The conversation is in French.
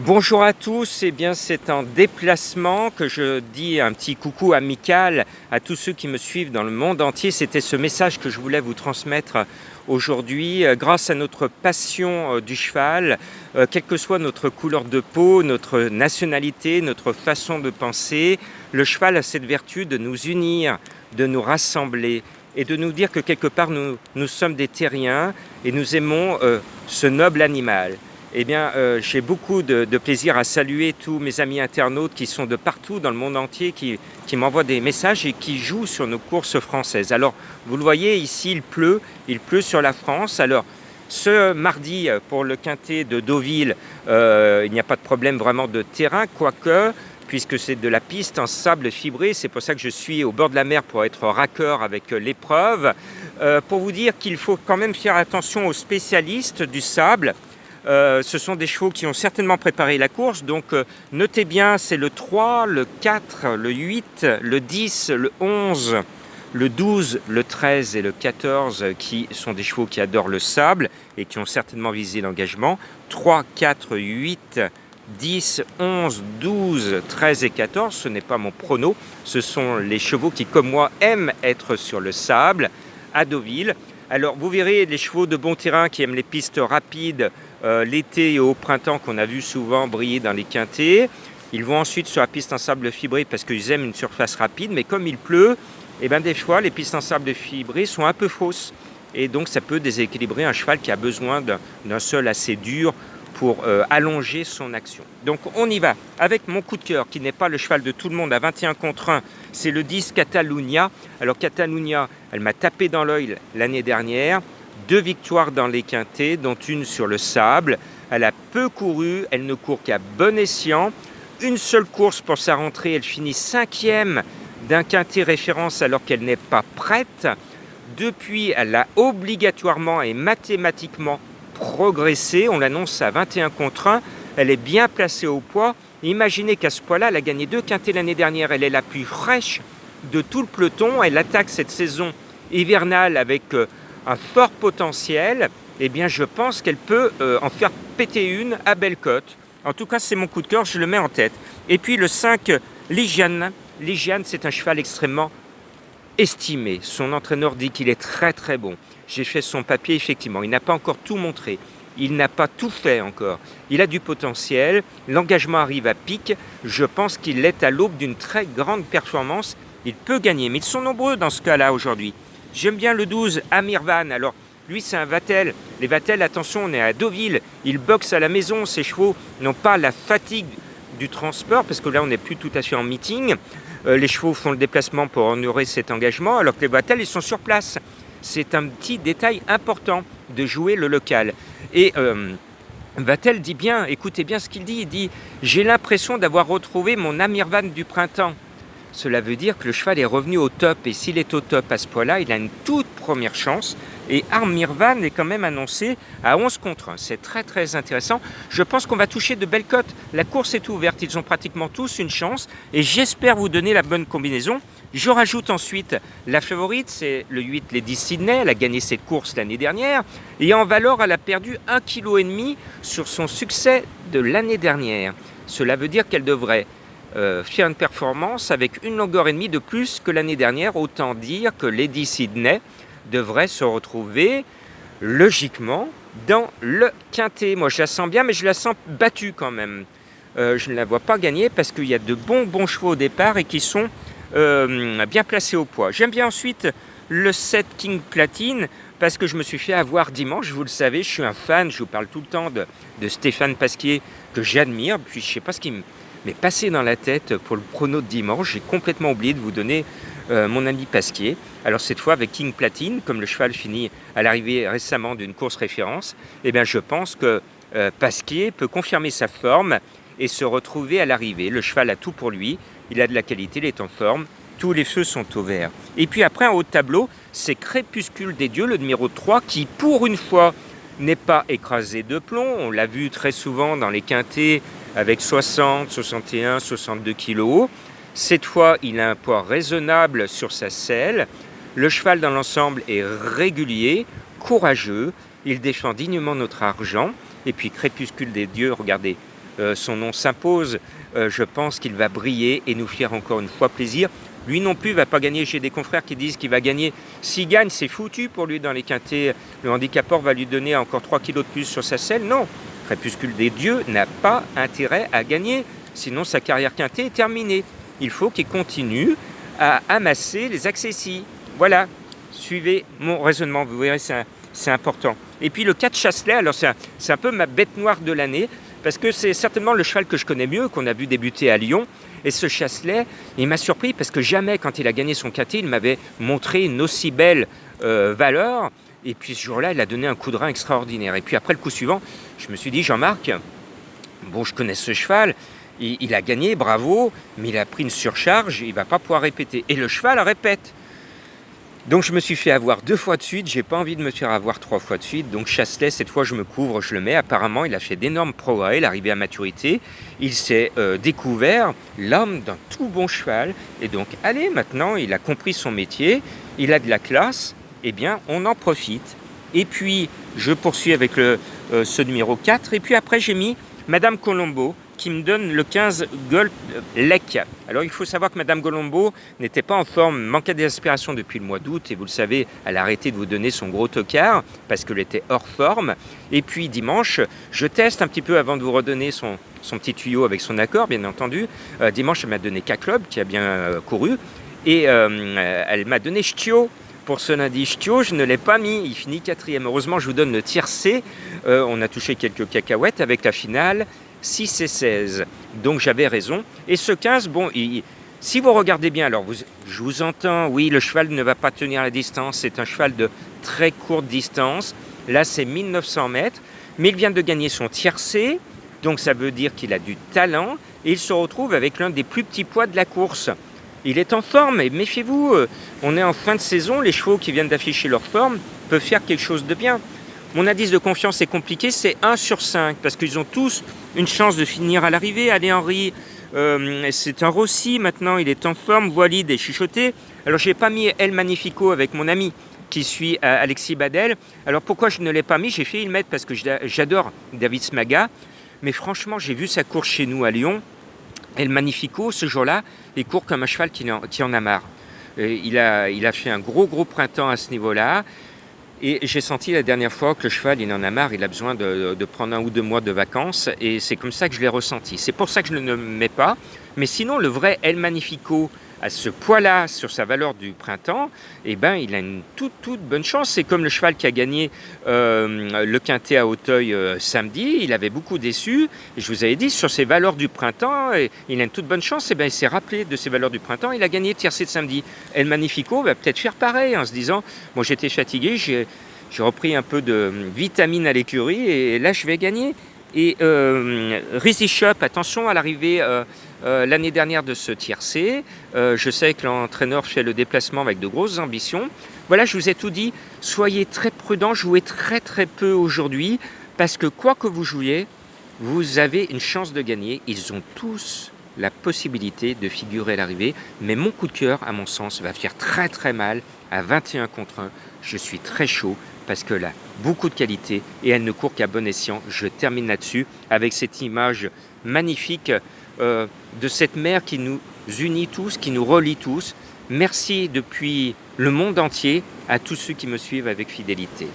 Bonjour à tous, eh bien c'est en déplacement que je dis un petit coucou amical à tous ceux qui me suivent dans le monde entier. C'était ce message que je voulais vous transmettre aujourd'hui. Grâce à notre passion du cheval, quelle que soit notre couleur de peau, notre nationalité, notre façon de penser, le cheval a cette vertu de nous unir, de nous rassembler et de nous dire que quelque part nous sommes des terriens et nous aimons ce noble animal. Eh bien, j'ai beaucoup de plaisir à saluer tous mes amis internautes qui sont de partout dans le monde entier, qui m'envoient des messages et qui jouent sur nos courses françaises. Alors, vous le voyez, ici, il pleut sur la France. Alors, ce mardi, pour le quintet de Deauville, il n'y a pas de problème vraiment de terrain, quoique, puisque c'est de la piste en sable fibré, c'est pour ça que je suis au bord de la mer pour être raccord avec l'épreuve. Pour vous dire qu'il faut quand même faire attention aux spécialistes du sable. Ce sont des chevaux qui ont certainement préparé la course, donc notez bien, c'est le 3, le 4, le 8, le 10, le 11, le 12, le 13 et le 14 qui sont des chevaux qui adorent le sable et qui ont certainement visé l'engagement. 3, 4, 8, 10, 11, 12, 13 et 14, ce n'est pas mon prono, ce sont les chevaux qui, comme moi, aiment être sur le sable à Deauville. Alors vous verrez les chevaux de bon terrain qui aiment les pistes rapides l'été et au printemps qu'on a vu souvent briller dans les quintets. Ils vont ensuite sur la piste en sable fibré parce qu'ils aiment une surface rapide, mais comme il pleut, eh bien des fois les pistes en sable fibré sont un peu fausses. Et donc ça peut déséquilibrer un cheval qui a besoin d'un sol assez dur pour allonger son action. Donc on y va avec mon coup de cœur qui n'est pas le cheval de tout le monde à 21 contre 1, c'est le 10 Catalunya. Alors Catalunya, elle m'a tapé dans l'œil l'année dernière. 2 victoires dans les quintets, dont une sur le sable. Elle a peu couru, elle ne court qu'à bon escient. Une seule course pour sa rentrée, elle finit 5e d'un quintet référence alors qu'elle n'est pas prête. Depuis, elle a obligatoirement et mathématiquement progressé. On l'annonce à 21 contre 1. Elle est bien placée au poids. Imaginez qu'à ce poids-là, elle a gagné 2 quintets l'année dernière. Elle est la plus fraîche de tout le peloton. Elle attaque cette saison hivernale avec un fort potentiel, eh bien je pense qu'elle peut en faire péter une à Bellecote. En tout cas, c'est mon coup de cœur, je le mets en tête. Et puis le 5, Ligiane. Ligiane, c'est un cheval extrêmement estimé. Son entraîneur dit qu'il est très très bon. J'ai fait son papier, effectivement. Il n'a pas encore tout montré. Il n'a pas tout fait encore. Il a du potentiel. L'engagement arrive à pic. Je pense qu'il est à l'aube d'une très grande performance. Il peut gagner. Mais ils sont nombreux dans ce cas-là aujourd'hui. J'aime bien le 12, Amirvan. Alors, lui, c'est un Vatel. Les Vatel, attention, on est à Deauville. Ils boxent à la maison. Ces chevaux n'ont pas la fatigue du transport, parce que là, on n'est plus tout à fait en meeting. Les chevaux font le déplacement pour honorer cet engagement, alors que les Vatel, ils sont sur place. C'est un petit détail important de jouer le local. Et Vatel dit bien, écoutez bien ce qu'il dit. Il dit « J'ai l'impression d'avoir retrouvé mon Amirvan du printemps ». Cela veut dire que le cheval est revenu au top, et s'il est au top à ce poids-là, il a une toute première chance. Et Amirvan est quand même annoncé à 11 contre 1. C'est très très intéressant. Je pense qu'on va toucher de belles cotes. La course est ouverte, ils ont pratiquement tous une chance, et j'espère vous donner la bonne combinaison. Je rajoute ensuite la favorite, c'est le 8 Lady Sydney. Elle a gagné cette course l'année dernière, et en valeur, elle a perdu 1,5 kg sur son succès de l'année dernière. Cela veut dire qu'elle devrait faire une performance avec une longueur et demie de plus que l'année dernière. Autant dire que Lady Sydney devrait se retrouver logiquement dans le quintet. Moi je la sens bien, mais je la sens battue quand même. Je ne la vois pas gagner parce qu'il y a de bons chevaux au départ et qui sont bien placés au poids. J'aime bien ensuite le 7 King Platine parce que je me suis fait avoir dimanche. Vous le savez, je suis un fan, je vous parle tout le temps de Stéphane Pasquier que j'admire. Puis je ne sais pas ce qui m'est passé dans la tête pour le prono de dimanche. J'ai complètement oublié de vous donner mon ami Pasquier. Alors cette fois avec King Platine, comme le cheval finit à l'arrivée récemment d'une course référence, eh bien je pense que Pasquier peut confirmer sa forme et se retrouver à l'arrivée. Le cheval a tout pour lui, il a de la qualité, il est en forme, tous les feux sont au vert. Et puis après en haut de tableau, c'est Crépuscule des Dieux, le numéro 3, qui pour une fois n'est pas écrasé de plomb. On l'a vu très souvent dans les quintets avec 60, 61, 62 kg. Cette fois, il a un poids raisonnable sur sa selle. Le cheval dans l'ensemble est régulier, courageux. Il défend dignement notre argent. Et puis Crépuscule des Dieux, regardez, son nom s'impose, je pense qu'il va briller et nous faire encore une fois plaisir. Lui non plus ne va pas gagner. J'ai des confrères qui disent qu'il va gagner. S'il gagne, c'est foutu pour lui dans les quintets. Le handicapeur va lui donner encore 3 kilos de plus sur sa selle. Non, Crépuscule des Dieux n'a pas intérêt à gagner. Sinon, sa carrière quintée est terminée. Il faut qu'il continue à amasser les accessis. Voilà, suivez mon raisonnement, vous verrez, c'est important. Et puis le 4 Chasselet, alors c'est un peu ma bête noire de l'année, parce que c'est certainement le cheval que je connais mieux, qu'on a vu débuter à Lyon. Et ce Chasselet, il m'a surpris parce que jamais, quand il a gagné son quintet, il m'avait montré une aussi belle valeur. Et puis ce jour-là, il a donné un coup de rein extraordinaire. Et puis après le coup suivant, je me suis dit, Jean-Marc, bon, je connais ce cheval, il a gagné, bravo, mais il a pris une surcharge, il ne va pas pouvoir répéter. Et le cheval répète. Donc je me suis fait avoir 2 fois de suite, j'ai pas envie de me faire avoir 3 fois de suite. Donc Chasselet, cette fois je me couvre, je le mets. Apparemment, il a fait d'énormes progrès, il est arrivé à maturité. Il s'est découvert l'homme d'un tout bon cheval. Et donc, allez, maintenant, il a compris son métier, il a de la classe, eh bien, on en profite. Et puis, je poursuis avec ce numéro 4. Et puis après, j'ai mis Madame Colombo, qui me donne le 15 Gold Lake. Alors il faut savoir que Madame Colombo n'était pas en forme, manquait d'aspiration depuis le mois d'août, et vous le savez, elle a arrêté de vous donner son gros tocard parce qu'elle était hors forme. Et puis dimanche, je teste un petit peu avant de vous redonner son petit tuyau avec son accord, bien entendu. Dimanche, elle m'a donné K-Club, qui a bien couru, et elle m'a donné Ch'tio. Pour ce lundi, Ch'tio, je ne l'ai pas mis, il finit 4e. Heureusement, je vous donne le tiercé. On a touché quelques cacahuètes avec la finale. 6 et 16, donc j'avais raison. Et ce 15, bon, si vous regardez bien, alors je vous entends, oui, le cheval ne va pas tenir la distance, c'est un cheval de très courte distance, là c'est 1900 mètres, mais il vient de gagner son tiercé, donc ça veut dire qu'il a du talent, et il se retrouve avec l'un des plus petits poids de la course. Il est en forme, et méfiez-vous, on est en fin de saison, les chevaux qui viennent d'afficher leur forme peuvent faire quelque chose de bien. Mon indice de confiance est compliqué, c'est 1 sur 5, parce qu'ils ont tous une chance de finir à l'arrivée. Allez Henri, c'est un Rossi, maintenant il est en forme, Walid est chuchoté. Alors je n'ai pas mis El Magnifico avec mon ami qui suit Alexis Badel. Alors pourquoi je ne l'ai pas mis? J'ai failli le mettre parce que j'adore David Smaga, mais franchement j'ai vu sa course chez nous à Lyon. El Magnifico, ce jour-là, il court comme un cheval qui en a marre. Il a fait un gros printemps à ce niveau-là. Et j'ai senti la dernière fois que le cheval, il en a marre, il a besoin de prendre 1 ou 2 mois de vacances. Et c'est comme ça que je l'ai ressenti. C'est pour ça que je ne le mets pas. Mais sinon, le vrai El Magnifico, à ce poids-là, sur sa valeur du printemps, eh ben, il a une toute bonne chance. C'est comme le cheval qui a gagné le quintet à Auteuil samedi. Il avait beaucoup déçu. Et je vous avais dit, sur ses valeurs du printemps, il a une toute bonne chance. Eh ben, il s'est rappelé de ses valeurs du printemps. Il a gagné le tiercé de samedi. El Magnifico va peut-être faire pareil en se disant, bon, j'étais fatigué, j'ai repris un peu de vitamine à l'écurie et là, je vais gagner. Et Rizzy Shop, attention à l'arrivée l'année dernière de ce tiercé. Je sais que l'entraîneur fait le déplacement avec de grosses ambitions. Voilà, je vous ai tout dit. Soyez très prudents, jouez très peu aujourd'hui, parce que quoi que vous jouiez, vous avez une chance de gagner. Ils ont tous la possibilité de figurer à l'arrivée, mais mon coup de cœur, à mon sens, va faire très mal à 21 contre 1. Je suis très chaud parce que là, beaucoup de qualité et elle ne court qu'à bon escient. Je termine là-dessus avec cette image magnifique de cette mer qui nous unit tous, qui nous relie tous. Merci depuis le monde entier à tous ceux qui me suivent avec fidélité.